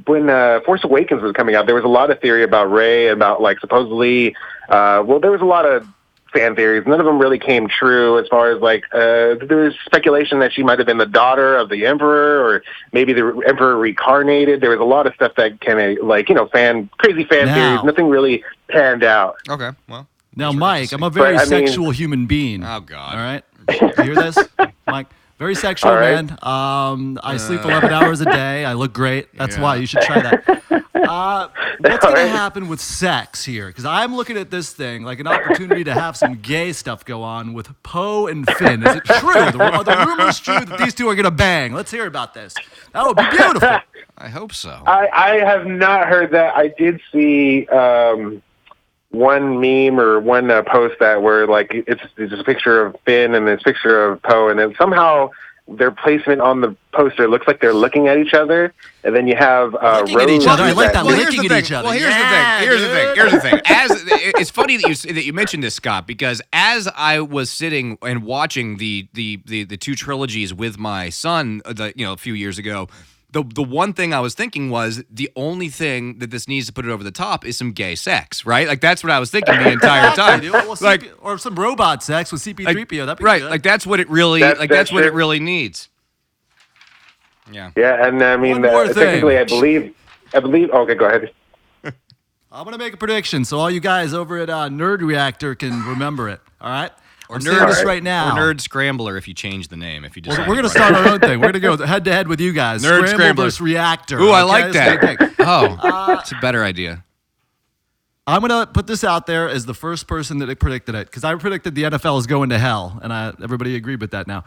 when Force Awakens was coming out, there was a lot of theory about Rey, about like supposedly. There was a lot of fan theories. None of them really came true. As far as like, there was speculation that she might have been the daughter of the Emperor, or maybe the Emperor reincarnated. There was a lot of stuff that kind of crazy fan theories. Nothing really panned out. Okay, well. Now, Mike, I'm a very sexual human being. Oh God! All right. You hear this, Mike? Very sexual, man. I sleep 11 hours a day. I look great. That's why you should try that. What's going to happen with sex here? Because I'm looking at this thing like an opportunity to have some gay stuff go on with Poe and Finn. Is it true? Are the rumors true that these two are going to bang? Let's hear about this. That would be beautiful. I hope so. I have not heard that. I did see one meme or one post that where like it's a picture of Finn and this picture of Poe, and then somehow their placement on the poster looks like they're looking at each other, and then you have looking at each other. I like that. Looking at each other. Well, here's the thing. It's funny that you mentioned this, Scott, because as I was sitting and watching the two trilogies with my son, a few years ago. The one thing I was thinking was the only thing that this needs to put it over the top is some gay sex, right? Like that's what I was thinking the entire time. Or some robot sex with CP3PO. That'd be right. good. Like that's what it really that's what it really needs. Yeah. Yeah, and I mean, technically, I believe. Okay, go ahead. I'm gonna make a prediction, so all you guys over at Nerd Reactor can remember it. All right. Or Nerd right now. Or Nerd Scrambler if you change the name. If you just we're gonna start our own thing. We're gonna go head to head with you guys. Nerd Scrambler versus Reactor. Ooh, I like that. It's a better idea. I'm gonna put this out there as the first person that predicted it because I predicted the NFL is going to hell, and everybody agreed with that now.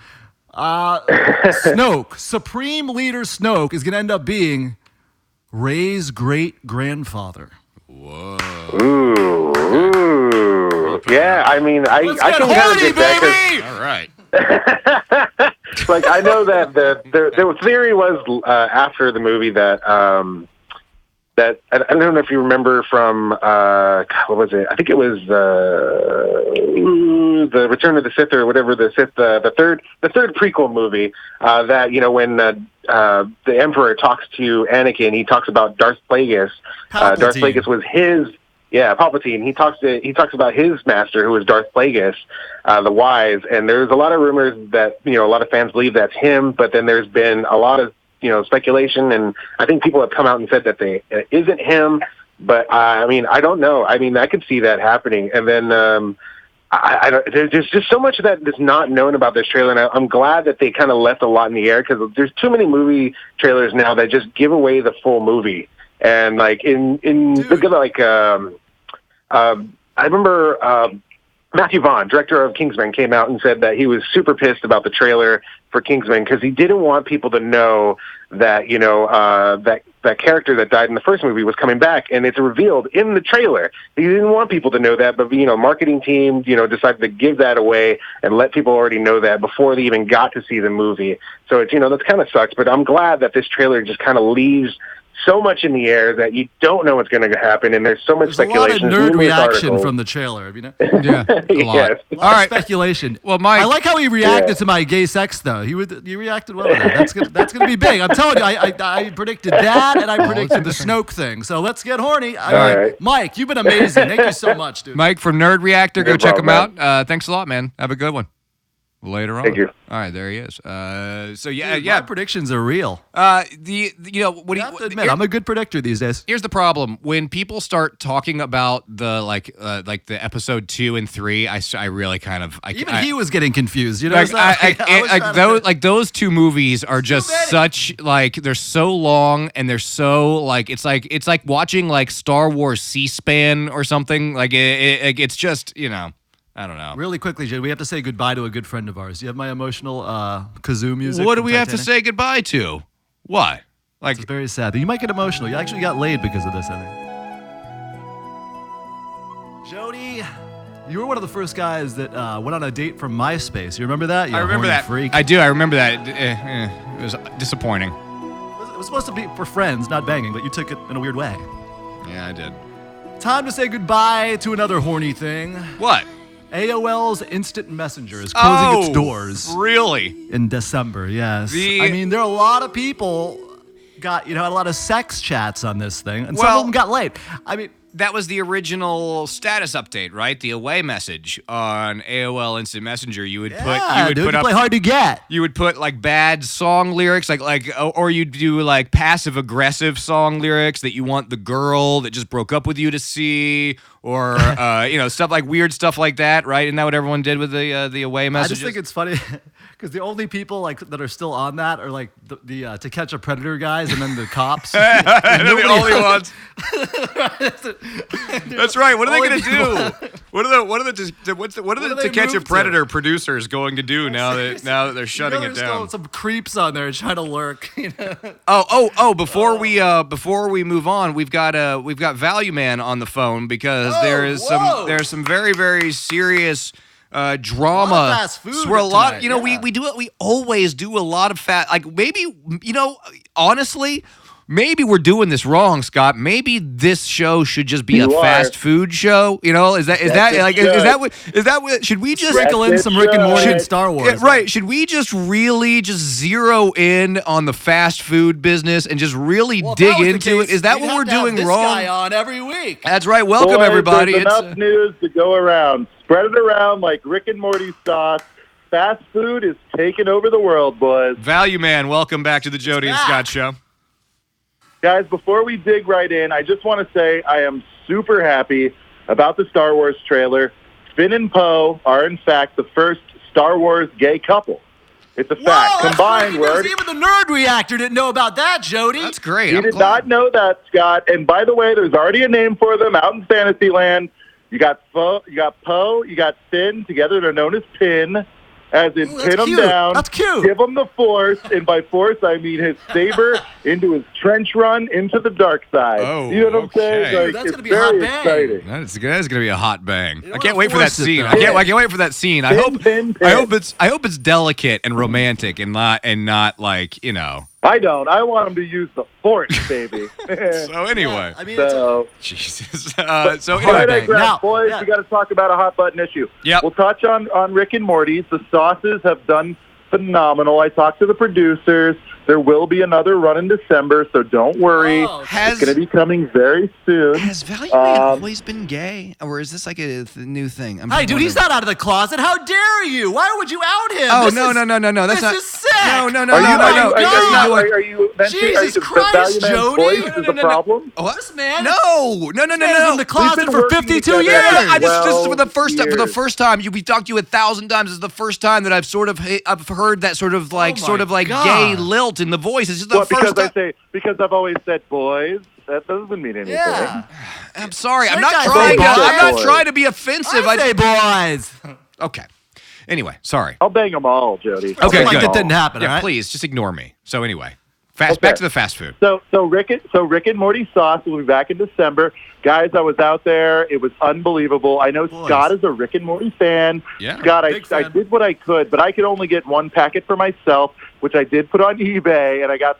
Snoke, Supreme Leader Snoke, is gonna end up being Rey's great grandfather. Whoa. Ooh. Yeah, I mean, I can kind of get that. All right. Like, I know that the theory was after the movie that I don't know if you remember from what was it? I think it was the Return of the Sith or whatever the third prequel movie that when the Emperor talks to Anakin, he talks about Darth Plagueis. Darth Plagueis was his. Yeah, Palpatine. He talks about his master, who was Darth Plagueis, the Wise. And there's a lot of rumors that a lot of fans believe that's him. But then there's been a lot of speculation, and I think people have come out and said that it isn't him. But I mean, I don't know. I mean, I could see that happening. And then there's just so much that is not known about this trailer, and I'm glad that they kind of left a lot in the air because there's too many movie trailers now that just give away the full movie. And like I remember Matthew Vaughn, director of Kingsman, came out and said that he was super pissed about the trailer for Kingsman because he didn't want people to know that that character that died in the first movie was coming back, and it's revealed in the trailer. He didn't want people to know that, but marketing team decided to give that away and let people already know that before they even got to see the movie. So it's that kind of sucks. But I'm glad that this trailer just kind of leaves so much in the air that you don't know what's going to happen, and there's so much speculation. There's a lot of nerd reaction from the trailer. Yeah, a lot. Yes. All right, speculation. Well, Mike, I like how he reacted to my gay sex, though. You reacted well to that. That's gonna be big. I'm telling you, I predicted that, and I predicted the Snoke thing. So let's get horny. All right. Mike, you've been amazing. Thank you so much, dude. Mike from Nerd Reactor, go No check him problem, out. Thanks a lot, man. Have a good one. Later on. Thank you. All right, there he is. So yeah, Dude, yeah. my predictions are real. What do you have to admit, I'm a good predictor these days. Here's the problem: when people start talking about the the episode 2 and 3, I really kind of he was getting confused. Those two movies are just such they're so long and they're so it's like watching Star Wars C-SPAN or something. It's just I don't know. Really quickly, Jay, we have to say goodbye to a good friend of ours. You have my emotional kazoo music. What do we have to say goodbye to? What? It's very sad. You might get emotional. You actually got laid because of this, I think. Jody, you were one of the first guys that went on a date from MySpace. You remember that? I remember that. Freak. I do. I remember that. It was disappointing. It was supposed to be for friends, not banging, but you took it in a weird way. Yeah, I did. Time to say goodbye to another horny thing. What? AOL's Instant Messenger is closing its doors. Really? In December, yes. I mean, there are a lot of people had a lot of sex chats on this thing, and some of them got laid. I mean, that was the original status update, right? The away message on AOL Instant Messenger. You would put play hard to get. You would put bad song lyrics, or you'd do passive aggressive song lyrics that you want the girl that just broke up with you to see, or stuff weird stuff like that, right? Isn't that what everyone did with the away messages? I just think it's funny because the only people that are still on that are the To Catch a Predator guys, and then the cops. They're the only ones. That's right. What are they going to do? What are the To Catch a Predator producers going to do now that they're shutting it down? Still some creeps on there trying to lurk. Before we move on, we've got Value Man on the phone because there's some very, very serious drama. A lot of fast food We're a lot. tonight, You know, yeah. we always do a lot of like maybe honestly. Maybe we're doing this wrong, Scott. Maybe this show should just be a fast food show. You know, is that what should we just sprinkle in some Rick and Morty and Star Wars? Yeah, right. Should we just really just zero in on the fast food business and just really dig into it? Is that what we're doing this wrong? Guy on every week. That's right. Welcome Boys, everybody. There's enough news to go around. Spread it around like Rick and Morty sauce. Fast food is taking over the world, boys. Value Man, welcome back to the Jody and Scott Show. Guys, before we dig right in, I just want to say I am super happy about the Star Wars trailer. Finn and Poe are, in fact, the first Star Wars gay couple. It's a fact. Combined word. Even the Nerd Reactor didn't know about that, Jody. That's great. You did not know that, Scott. And by the way, there's already a name for them out in Fantasyland. You got Poe, you got Finn. Together they're known as Pin. As in, pin him down, that's cute. Give him the Force, and by Force, I mean his saber into his trench run into the dark side. Oh, you know what I'm saying? okay. Like, That's it's gonna be a hot very bang. exciting. That is going to be a hot bang. I don't can't wanna wait for that force it, scene. though. I can't wait for that scene. I hope it's delicate and romantic and not like, you know. I don't. I want him to use the Force, baby. So anyway. I mean, So, Jesus. So all anyway. right, I grab, Now, boys, yeah. we got to talk about a hot button issue. Yep. We'll touch on Rick and Morty's. The sauces have done phenomenal. I talked to the producers. There will be another run in December, so don't worry. Oh, It's going to be coming very soon. Has Value Man always been gay? Or is this like a new thing? Hey, dude, he's not out of the closet. How dare you? Why would you out him? Oh, This no. That's this not. is sick. No. Are you, no. are you mentioning Jesus the Christ, Value Man's Jody. voice is the problem? What? This man. No. This man's in the closet been for working 52 together. years. I just this is for the first time. For the years. first time, we talked to you 1,000 times. This is the first time that I've heard that sort of like God. gay lilt in the voice. It's just the Well, first time. because I've always said boys. That doesn't mean anything. Yeah. I'm sorry. I'm Say not guys, trying. say I'm not boys. trying to be offensive. I say boys. Okay. Anyway, sorry. I'll bang them all, Jody. Okay, like good. that didn't happen, Yeah, all right? please just ignore me. So anyway, back to the fast food. So Rick and Morty sauce will be back in December. Guys, I was out there. It was unbelievable. I know Boys. Scott is a Rick and Morty fan. Yeah. Scott, I Big fan. did what I could, but I could only get one packet for myself, which I did put on eBay, and I got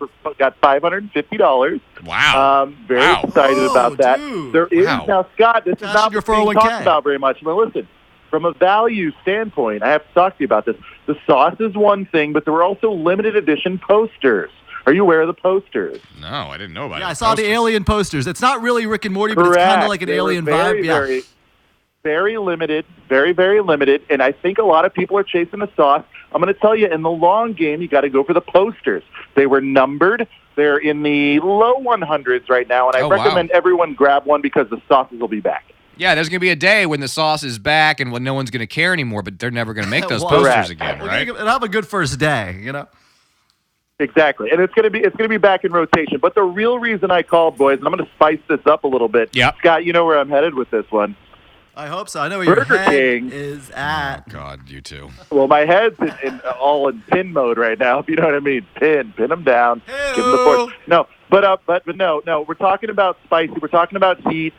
$550. Wow. Very Wow. excited Oh, about that. dude. There is Wow. now, Scott. This is Cash not your being 401k. talked about very much. But listen, from a value standpoint, I have to talk to you about this. The sauce is one thing, but there were also limited edition posters. Are you aware of the posters? No, I didn't know about it. Yeah, I saw the alien posters. It's not really Rick and Morty, but it's Correct. kind of like an They were alien very, vibe. Yeah. Very, very limited, very, very limited. And I think a lot of people are chasing the sauce. I'm going to tell you, in the long game, you got to go for the posters. They were numbered. They're in the low 100s right now, and I Oh, wow. recommend everyone grab one because the sauces will be back. Yeah, there's going to be a day when the sauce is back and when no one's going to care anymore, but they're never going to make those Well, posters correct. again, We're right? gonna have a good first day, you know? Exactly, and it's going to be back in rotation. But the real reason I called, boys, and I'm going to spice this up a little bit. Yep. Scott, you know where I'm headed with this one. I hope so. I know where your Burger head King. is at. God, you too. Well, my head's all in pin mode right now. If you know what I mean, pin them down, give them the Hey-o. force. No, but no. We're talking about spicy. We're talking about heat.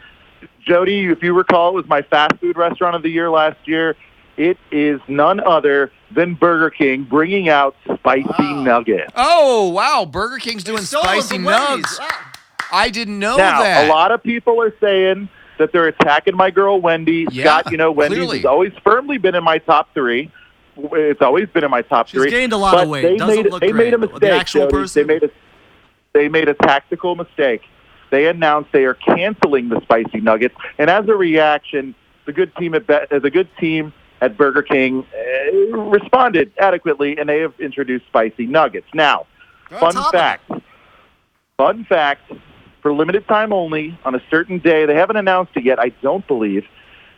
Jody, if you recall, it was my fast food restaurant of the year last year. It is none other than Burger King bringing out spicy nuggets. Oh, wow. Burger King's doing Stolen spicy from Wendy's. nugs. Ah. I didn't know Now, that. a lot of people are saying that they're attacking my girl Wendy. Yeah, Scott, you know, Wendy's clearly. has always firmly been in my top 3. It's always been in my top She's 3. gained a lot but of weight. They Doesn't made, look they great. made a The mistake, actual Jody. person? They made a tactical mistake. They announced they are canceling the spicy nuggets, and as a reaction, the good team at Burger King responded adequately, and they have introduced spicy nuggets. Now, On top of fun fact, for limited time only, on a certain day, they haven't announced it yet, I don't believe.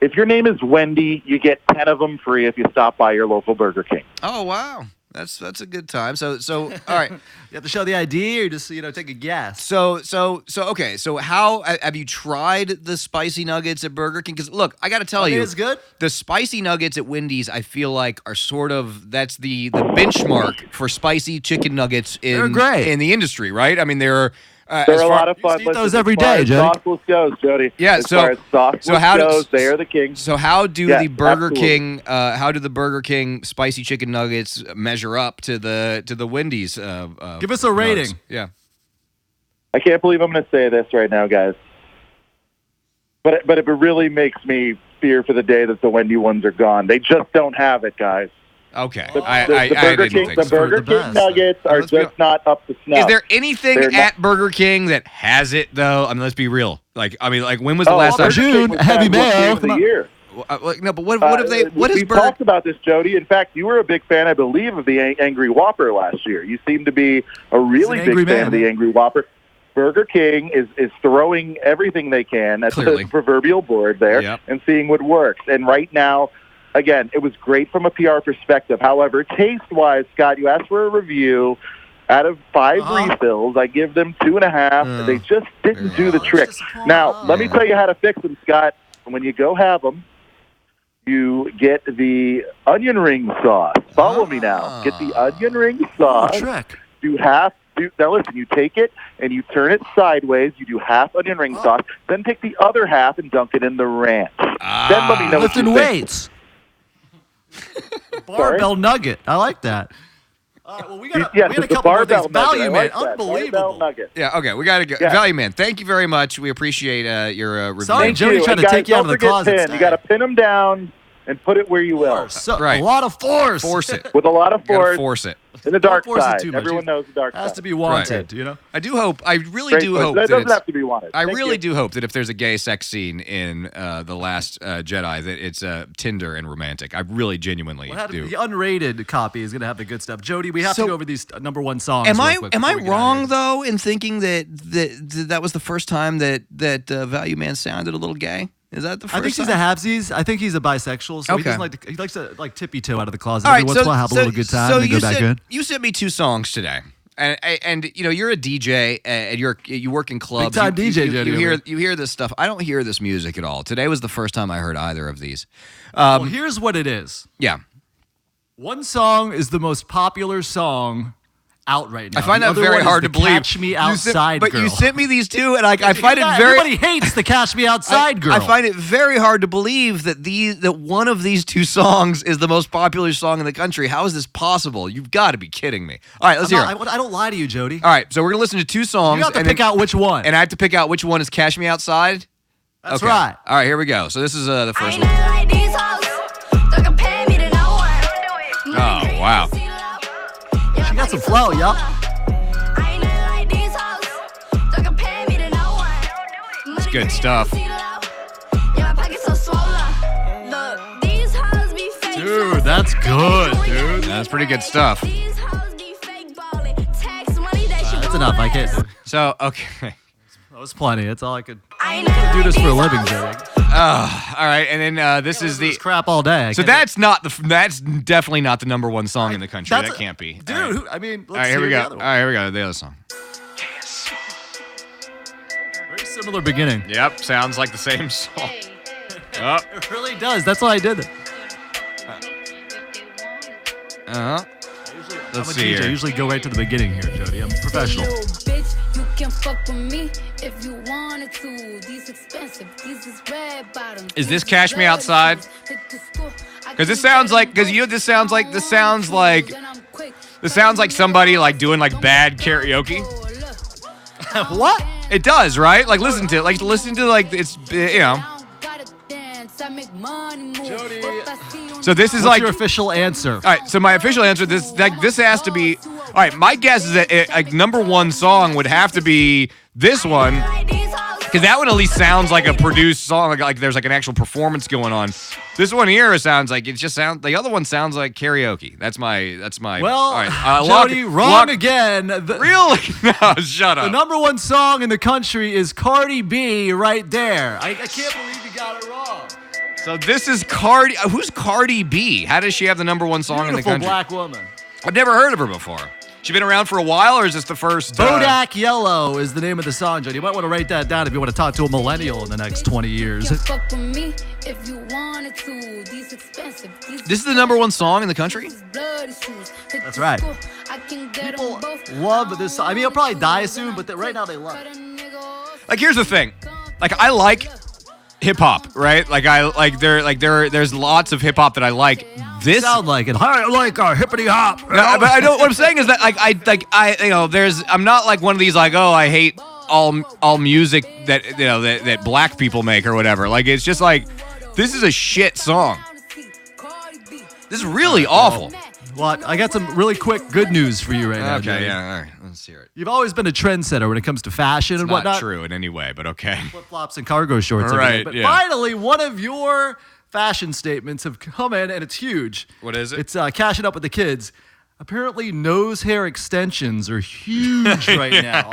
If your name is Wendy, you get 10 of them free if you stop by your local Burger King. Oh, wow. That's a good time. So all right. You have to show the ID or just, take a guess. So okay. So how have you tried the spicy nuggets at Burger King? Because look, I got to tell you, It's good. the spicy nuggets at Wendy's, I feel like are sort of that's the benchmark for spicy chicken nuggets They're great. in the industry, right? I mean, they're They're a lot of fun. You eat those every day, Jody. Sauceless goes, Jody. Yeah, as far as sauceless goes, they are the king. So how do Yes, the Burger absolutely. King? How do the Burger King spicy chicken nuggets measure up to the Wendy's? Give us a rating. nugs? Yeah. I can't believe I'm going to say this right now, guys. But it really makes me fear for the day that the Wendy ones are gone. They just don't have it, guys. Okay. The I Burger didn't King, think the so. Burger the King best. nuggets are Let's be just not up to snuff. Is there anything They're at not- Burger King that has it though? I mean, let's be real. Like when was the last time? Burger King June, was heavy Fabulous mayo. Game of Come the on. year. No, but what have they? What is we Burger? talked about this, Jody. In fact, you were a big fan, I believe, of the Angry Whopper last year. You seem to be a really He's an big angry fan man, of the man. Angry Whopper. Burger King is throwing everything they can at Clearly. the proverbial board there Yep. and seeing what works. And right now, again, it was great from a PR perspective. However, taste-wise, Scott, you asked for a review. Out of 5 refills, I give them 2.5. They just didn't do the trick. Now, let me tell you how to fix them, Scott. When you go have them, you get the onion ring sauce. Follow me now. Get the onion ring sauce. Trick. Now listen, you take it and you turn it sideways. You do half onion ring sauce. Then take the other half and dunk it in the ranch. Then let me know what Lifting you think. weights. Barbell nugget. I like that. All right, well, we got Yes, a it's the couple more of these. barbell nugget. Value, I man. like that. Unbelievable. Barbell nugget. Yeah. Okay. We got to go. Yeah. Value Man. Thank you very much. We appreciate your review. Sorry, Thank Jody you. tried And to take guys, you out don't of the forget closet. pin. You got to pin them down and put it where you will. So, Right. A lot of force. Force it. With a lot of You gotta force. force it. In the dark Don't force it side. too much. Everyone knows the dark Has side. to be wanted, you know? I do hope. I really Great do choice. hope That that doesn't it's, have to be wanted. I Thank really you. do hope that if there's a gay sex scene in The Last Jedi, that it's Tinder and romantic. I really genuinely do. The unrated copy is going to have the good stuff. Jody, we have So- to go over these number one songs. Am real I quick am before I we get out of wrong here. though in thinking that was the first time that Value Man sounded a little gay? Is that the first I think he's time? a halvesies. I think he's a bisexual. So Okay. he doesn't like to, he likes to like tippy toe out of the closet. All right, Every once in a while, have a little good time and then you go back in. You sent me 2 songs today. And you know you're a DJ and you work in clubs. Big time You- DJ, you, Jody, you over hear you hear this stuff. I don't hear this music at all. Today was the first time I heard either of these. Well, here's what it is. Yeah. One song is the most popular song out right now. I find The that other very one is hard the to believe. Catch Me Outside but Girl. you sent me these 2, and I find it very. Everybody hates the Catch Me Outside Girl. I find it very hard to believe that that one of these 2 songs is the most popular song in the country. How is this possible? You've got to be kidding me. All right, let's hear it. I don't lie to you, Jody. All right, so we're gonna listen to 2 songs. You have to and pick then- out which one. and I have to pick out which one is "Cash Me Outside." That's Okay. right. All right, here we go. So this is the first one. Like these hoes, don't compare me to no one. Oh, wow. She got some flow, y'all. It's good stuff. Dude, that's good, dude. That's pretty good stuff. That's enough. I can't do it. So okay. That was plenty. That's all I could I do this for a living, Jody. All right, and then this is the. This crap all day. So that's definitely not the number 1 song in the country. That's That can't be. Dude, All right. I mean, let's All right, here we hear go. the other All one. right, here we go. The other song. Very similar beginning. Yep, sounds like the same song. Oh, It really does. That's why I did it. uh-huh. I'm a Let's see DJ. I here. usually go right to the beginning here, Jody. I'm professional. Little bitch, you can fuck with me if you wanted to. These expensive, these is red bottoms. Is this Cash Me Outside? Because this sounds like, this sounds like somebody like doing like bad karaoke. What? It does, right? Like listen to like it's So this is What's like your official answer? All right, so my official answer this has to be. All right, my guess is that like number 1 song would have to be this one because that one at least sounds like a produced song, like there's like an actual performance going on. This one here sounds like it just sounds. The other one sounds like karaoke. That's my. Well, all right, Jody, wrong again. Really? No, shut up. The number 1 song in the country is Cardi B right there. I can't believe you got it wrong. So this is Cardi. Who's Cardi B? How does she have the number 1 song in the Beautiful country? black woman. I've never heard of her before. She been around for a while, or is this the first? Bodak Yellow is the name of the song, Jody. You might want to write that down if you want to talk to a millennial in the next 20 years. You can fuck with me if you wanted to. These expensive. This is the #1 song in the country? That's right. People love this song. I mean, it'll probably die soon, but right now they love it. Like, here's the thing. Like, I like hip hop, right? There's lots of hip hop that I like. This sound like it. I like our hippity hop. No, but I know what I'm saying is that I'm not like one of these like, oh, I hate all music that that black people make or whatever. Like, it's just like, this is a shit song. This is really awful. Well, I got some really quick good news for you right now. Okay, Jody. yeah, all right. Let's hear it. You've always been a trendsetter when it comes to fashion and whatnot. Not true in any way, but okay. Flip-flops and cargo shorts. All right, but yeah. finally, one of your fashion statements have come in, and it's huge. What is it? It's cashing up with the kids. Apparently, nose hair extensions are huge right now.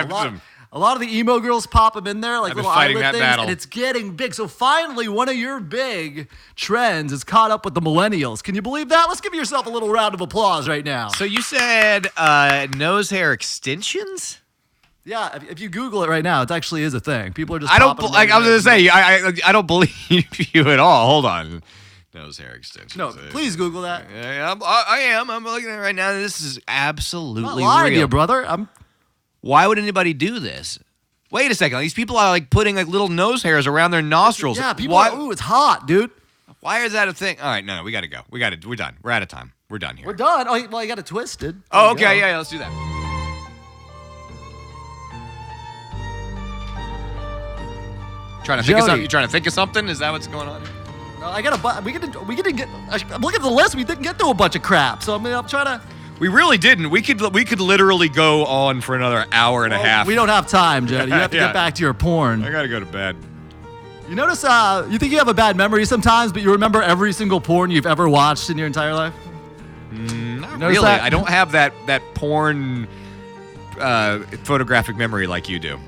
A lot of the emo girls pop them in there, like little eyelid things, and it's getting big. So finally, one of your big trends is caught up with the millennials. Can you believe that? Let's give yourself a little round of applause right now. So you said nose hair extensions? Yeah, if you Google it right now, it actually is a thing. People are just. I was gonna say I don't believe you at all. Hold on. Nose hair extensions. No, please Google that. Yeah, I am. I'm looking at it right now. This is absolutely I'm not lying real. to you, brother. Why would anybody do this? Wait a second. These people are like putting like little nose hairs around their nostrils. Yeah, people are, ooh, it's hot, dude. Why is that a thing? All right, no, we got to go. We're done. We're out of time. We're done here. We're done. Oh, well, you got it twisted. Oh, okay. Yeah, let's do that. Trying to think of something? You trying to think of something? Is that what's going on here? No, I got a. We didn't get. I'm looking at the list. We didn't get through a bunch of crap. So I'm trying to. We really didn't. We could literally go on for another hour and a half. We don't have time, Jody. You have to get back to your porn. I gotta go to bed. You notice, you think you have a bad memory sometimes, but you remember every single porn you've ever watched in your entire life? Not really. I don't have that porn photographic memory like you do.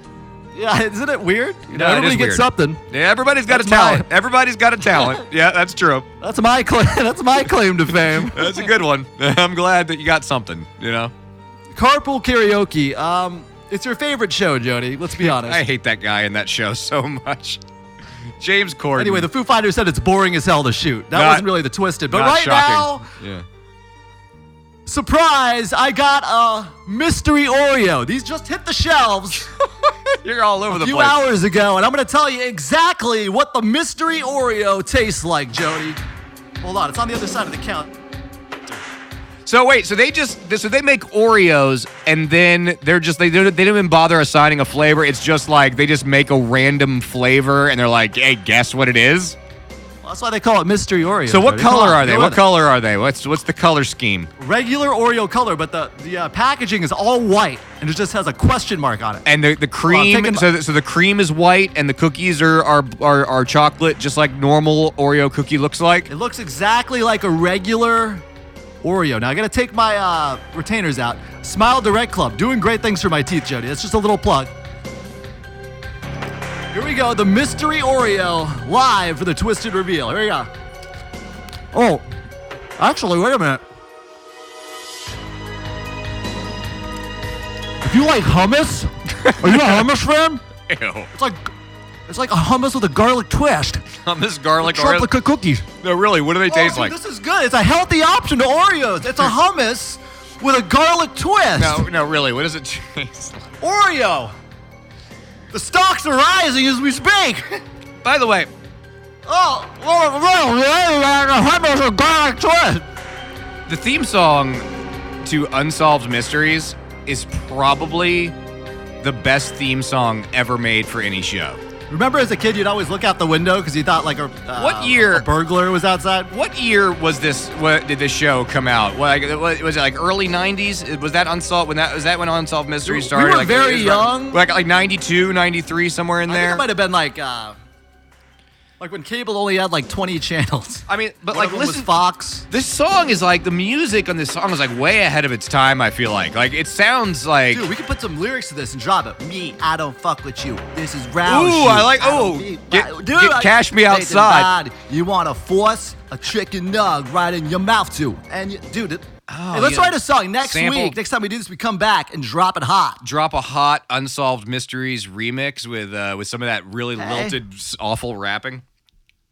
Yeah, isn't it weird? No, everybody gets something. Yeah, everybody's got a talent. Everybody's got a talent. Yeah, that's true. That's my claim. That's my claim to fame. That's a good one. I'm glad that you got something. Carpool karaoke. It's your favorite show, Jody. Let's be honest. I hate that guy in that show so much. James Corden. Anyway, the Foo Fighters said it's boring as hell to shoot. That wasn't really the twisted. But right shocking. now, surprise! I got a mystery Oreo. These just hit the shelves. You're all over the place. A few hours ago, and I'm going to tell you exactly what the mystery Oreo tastes like, Jody. Hold on, it's on the other side of the counter. So wait, so they make Oreos, and then they don't even bother assigning a flavor. It's just like they just make a random flavor, and they're like, hey, guess what it is? Well, that's why they call it mystery Oreo. So what color are they? What color are they? What's the color scheme? Regular Oreo color, but the packaging is all white, and it just has a question mark on it. And the cream, so the cream is white, and the cookies are chocolate, just like normal Oreo cookie looks like. It looks exactly like a regular Oreo. Now I gotta take my retainers out. Smile Direct Club, doing great things for my teeth, Jody. That's just a little plug. Here we go, the mystery Oreo live for the twisted reveal. Here we go. Oh, actually, wait a minute. If you like hummus, are you a hummus fan? Ew. It's like a hummus with a garlic twist. Hummus, garlic, chocolate cookies. No, really, what do they taste like? This is good. It's a healthy option to Oreos. It's a hummus with a garlic twist. No, really, what does it taste like? Oreo. The stocks are rising as we speak. By the way. Hummus with garlic twist. The theme song to Unsolved Mysteries is probably the best theme song ever made for any show. Remember as a kid, you'd always look out the window because you thought like a burglar was outside? What year was this? What did this show come out? Was it like early 90s? Was that Unsolved? When Unsolved Mysteries started? We were very young. Like 92, 93, somewhere in there. I think it might have been like when cable only had like 20 channels. I mean, but like listen, was Fox. This song is like, the music on this song is like way ahead of its time, I feel like. Like, it sounds like... Dude, we could put some lyrics to this and drop it. Me, I don't fuck with you. This is round Ooh, shoot. I like... Get Cash Me Outside. You want to force a chicken nug right in your mouth, too. And, dude, Oh, Hey, let's yeah. write a song next Sample. week. Next time we do this, we come back and drop it hot. Drop a hot Unsolved Mysteries remix with some of that really Hey. lilted, awful rapping.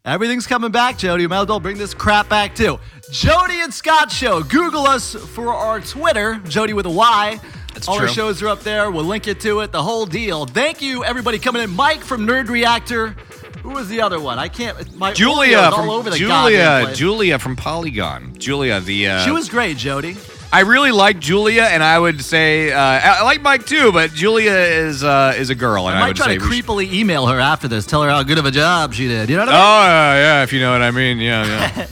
Everything's coming back, Jody. You might as well bring this crap back, too. Jody and Scott Show. Google us for our Twitter, Jody with a Y. That's All true. our shows are up there. We'll link you to it, the whole deal. Thank you, everybody coming in. Mike from Nerd Reactor. Who was the other one? I can't. My Julia audio's from all over the goddamn place. Julia from Polygon. Julia, She was great, Jody. I really like Julia, and I would say I like Mike too, but Julia is a girl, and I I might would try say to creepily email her after this. Tell her how good of a job she did. You know what I mean? Oh yeah, if you know what I mean. Yeah.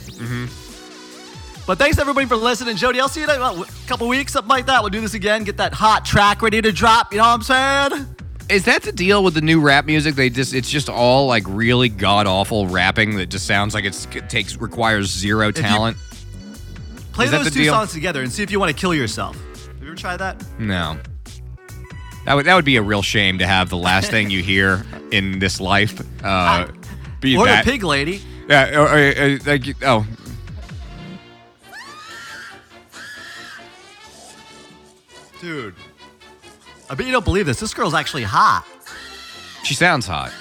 But thanks everybody for listening, Jody. I'll see you in a couple weeks, something like that. We'll do this again. Get that hot track ready to drop. You know what I'm saying? Is that the deal with the new rap music? It's just all like really god awful rapping that just sounds like requires zero talent. Play Is that those the two deal? songs together and see if you want to kill yourself. Have you ever tried that? No. That would be a real shame to have the last thing you hear in this life be Or that. the pig lady. Yeah. Oh. Dude. I bet you don't believe this. This girl's actually hot. She sounds hot.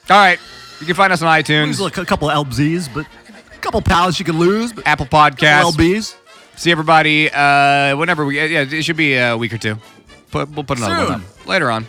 All right. You can find us on iTunes, Lose a couple LBs, but a couple pounds you can lose. But Apple Podcasts. LBs. See everybody whenever it should be a week or two. We'll put another one Soon. up later on.